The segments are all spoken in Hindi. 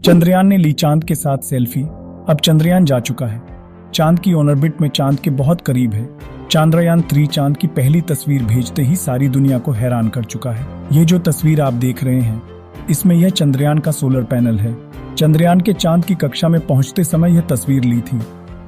चंद्रयान ने ली चांद के साथ सेल्फी। अब चंद्रयान जा चुका है। चांद की ऑर्बिट में चांद के बहुत करीब है। चंद्रयान 3 चांद की पहली तस्वीर भेजते ही सारी दुनिया को हैरान कर चुका है। ये जो तस्वीर आप देख रहे हैं, इसमें यह चंद्रयान का सोलर पैनल है। चंद्रयान के चांद की कक्षा में पहुंचते समय यह तस्वीर ली थी।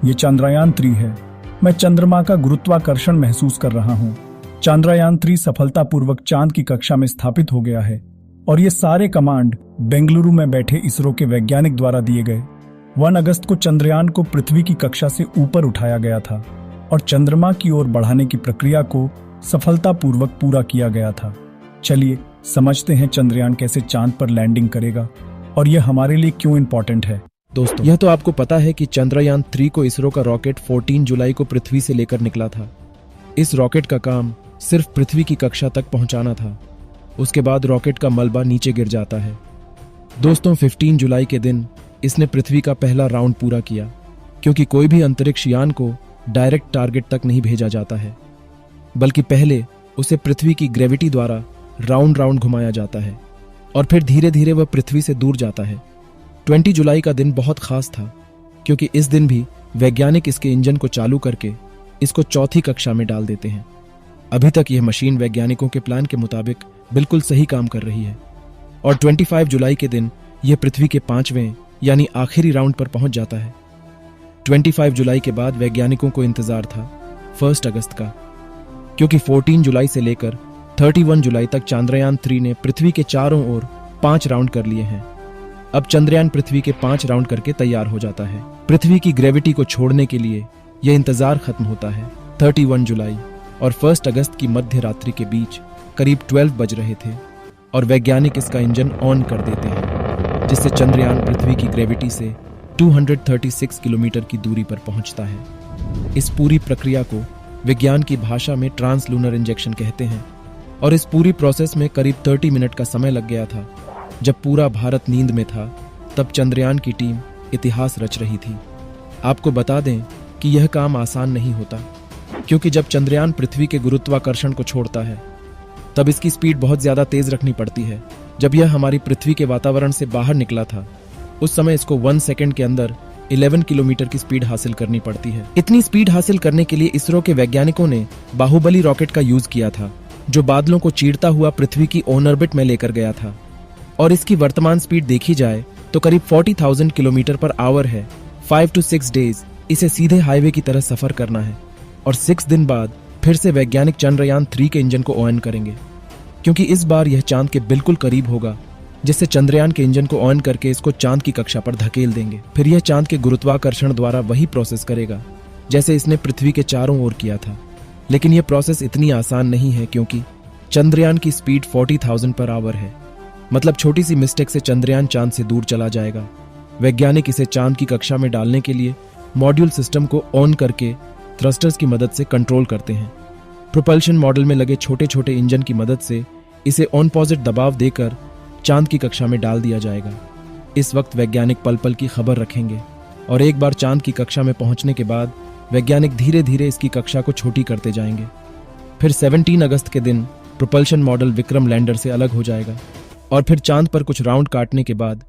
ये चंद्रयान 3 है। मैं चंद्रमा का गुरुत्वाकर्षण महसूस कर रहा हूँ। चंद्रयान 3 सफलतापूर्वक चांद की कक्षा में स्थापित हो गया है और ये सारे कमांड बेंगलुरु में बैठे इसरो के वैज्ञानिक द्वारा दिए गए। 1 अगस्त को चंद्रयान को पृथ्वी की कक्षा से ऊपर उठाया गया था और चंद्रमा की ओर बढ़ाने की प्रक्रिया को सफलतापूर्वक पूरा किया गया था। चलिए समझते हैं चंद्रयान कैसे चांद पर लैंडिंग करेगा और यह हमारे लिए क्यों इम्पोर्टेंट है। दोस्तों, यह तो आपको पता है कि चंद्रयान 3 को इसरो का रॉकेट 14 जुलाई को पृथ्वी से लेकर निकला था। इस रॉकेट का काम सिर्फ पृथ्वी की कक्षा तक पहुंचाना था। उसके बाद रॉकेट का मलबा नीचे गिर जाता है। दोस्तों, 15 जुलाई के दिन इसने पृथ्वी का पहला राउंड पूरा किया, क्योंकि कोई भी अंतरिक्ष यान को डायरेक्ट टारगेट तक नहीं भेजा जाता है, बल्कि पहले उसे पृथ्वी की ग्रेविटी द्वारा राउंड राउंड घुमाया जाता है और फिर धीरे धीरे वह पृथ्वी से दूर जाता है। 20 जुलाई का दिन बहुत खास था, क्योंकि इस दिन भी वैज्ञानिक इसके इंजन को चालू करके इसको चौथी कक्षा में डाल देते हैं। अभी तक यह मशीन वैज्ञानिकों के प्लान के मुताबिक बिल्कुल सही काम कर रही है और 25 जुलाई के दिन यह पृथ्वी के 5वें यानी आखिरी राउंड पर पहुंच जाता है। 25 जुलाई के बाद वैज्ञानिकों को इंतजार था 1 अगस्त का, क्योंकि 14 जुलाई से लेकर 31 जुलाई तक चंद्रयान 3 ने पृथ्वी के चारों ओर 5 राउंड कर लिए हैं। अब चंद्रयान पृथ्वी के 5 राउंड करके तैयार हो जाता है। पृथ्वी की ग्रेविटी को छोड़ने के लिए यह इंतजार खत्म होता है। 31 जुलाई और 1 अगस्त की मध्य रात्रि के बीच करीब 12 बज रहे थे और वैज्ञानिक इसका इंजन ऑन कर देते हैं, जिससे चंद्रयान पृथ्वी की ग्रेविटी से 236 किलोमीटर की दूरी पर पहुंचता है। इस पूरी प्रक्रिया को विज्ञान की भाषा में ट्रांसलूनर इंजेक्शन कहते हैं और इस पूरी प्रोसेस में करीब 30 मिनट का समय लग गया था। जब पूरा भारत नींद में था, तब चंद्रयान की टीम इतिहास रच रही थी। आपको बता दें कि यह काम आसान नहीं होता, क्योंकि जब चंद्रयान पृथ्वी के गुरुत्वाकर्षण को छोड़ता है, तब इसकी स्पीड बहुत ज्यादा तेज रखनी पड़ती है। जब यह हमारी पृथ्वी के वातावरण से बाहर निकला था, उस समय इसको 1 सेकंड के अंदर 11 किलोमीटर की स्पीड हासिल करनी पड़ती है। इतनी स्पीड हासिल करने के लिए इसरो के वैज्ञानिकों ने बाहुबली रॉकेट का यूज किया था, जो बादलों को चीरता हुआ पृथ्वी की ऑन ऑर्बिट में लेकर गया था। और इसकी वर्तमान स्पीड देखी जाए तो करीब 40,000 किलोमीटर पर आवर है। 5 to 6 डेज इसे सीधे हाईवे की तरह सफर करना है और 6 दिन बाद फिर से वैज्ञानिक चंद्रयान 3 के इंजन को ऑन करेंगे, क्योंकि इस बार यह चांद के बिल्कुल करीब होगा, जिससे चंद्रयान के इंजन को ऑन करके इसको चांद की कक्षा पर धकेल देंगे। फिर यह चांद के गुरुत्वाकर्षण द्वारा वही प्रोसेस करेगा जैसे इसने पृथ्वी के चारों ओर किया था। लेकिन यह प्रोसेस इतनी आसान नहीं है, क्योंकि चंद्रयान की स्पीड 40,000 पर आवर है। मतलब छोटी सी मिस्टेक से चंद्रयान चांद से दूर चला जाएगा। वैज्ञानिक इसे चांद की कक्षा में डालने के लिए मॉड्यूल सिस्टम को ऑन करके थ्रस्टर्स की मदद से कंट्रोल करते हैं। प्रोपल्शन मॉडल में लगे छोटे छोटे इंजन की मदद से इसे ऑन पॉजिट दबाव देकर चांद की कक्षा में डाल दिया जाएगा। इस वक्त वैज्ञानिक पल पल की खबर रखेंगे और एक बार चांद की कक्षा में पहुंचने के बाद वैज्ञानिक धीरे धीरे इसकी कक्षा को छोटी करते जाएंगे। फिर 17 अगस्त के दिन प्रोपल्शन मॉडल विक्रम लैंडर से अलग हो जाएगा और फिर चांद पर कुछ राउंड काटने के बाद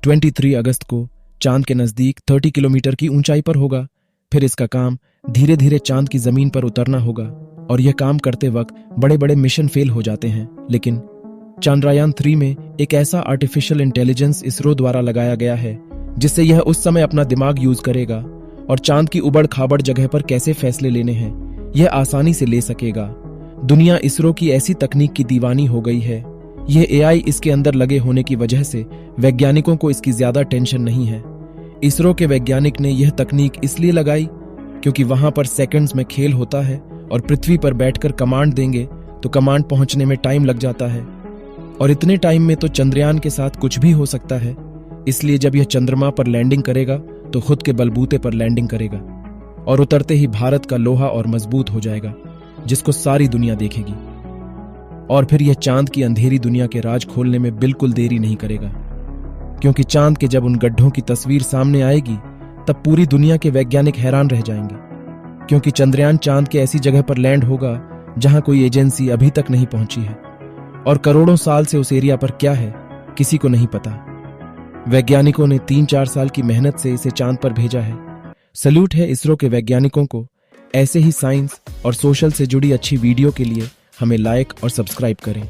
23 अगस्त को चांद के नजदीक 30 किलोमीटर की ऊंचाई पर होगा। फिर इसका काम धीरे धीरे चांद की जमीन पर उतरना होगा और यह काम करते वक्त बड़े बड़े मिशन फेल हो जाते हैं। लेकिन चंद्रयान 3 में एक ऐसा आर्टिफिशियल इंटेलिजेंस इसरो द्वारा लगाया गया है, जिससे यह उस समय अपना दिमाग यूज करेगा और चांद की उबड़ खाबड़ जगह पर कैसे फैसले लेने हैं यह आसानी से ले सकेगा। दुनिया इसरो की ऐसी तकनीक की दीवानी हो गई है। यह एआई इसके अंदर लगे होने की वजह से वैज्ञानिकों को इसकी ज्यादा टेंशन नहीं है। इसरो के वैज्ञानिक ने यह तकनीक इसलिए लगाई क्योंकि वहां पर सेकंड्स में खेल होता है और पृथ्वी पर बैठकर कमांड देंगे तो कमांड पहुंचने में टाइम लग जाता है और इतने टाइम में तो चंद्रयान के साथ कुछ भी हो सकता है। इसलिए जब यह चंद्रमा पर लैंडिंग करेगा तो खुद के बलबूते पर लैंडिंग करेगा और उतरते ही भारत का लोहा और मजबूत हो जाएगा, जिसको सारी दुनिया देखेगी। और फिर यह चांद की अंधेरी दुनिया के राज खोलने में बिल्कुल देरी नहीं करेगा, क्योंकि चांद के जब उन गड्ढों की तस्वीर सामने आएगी तब पूरी दुनिया के वैज्ञानिक हैरान रह जाएंगे, क्योंकि चंद्रयान चांद के ऐसी जगह पर लैंड होगा जहां कोई एजेंसी अभी तक नहीं पहुंची है और करोड़ों साल से उस एरिया पर क्या है किसी को नहीं पता। वैज्ञानिकों ने 3-4 साल की मेहनत से इसे चांद पर भेजा है। सल्यूट है इसरो के वैज्ञानिकों को। ऐसे ही साइंस और सोशल से जुड़ी अच्छी वीडियो के लिए हमें लाइक और सब्सक्राइब करें।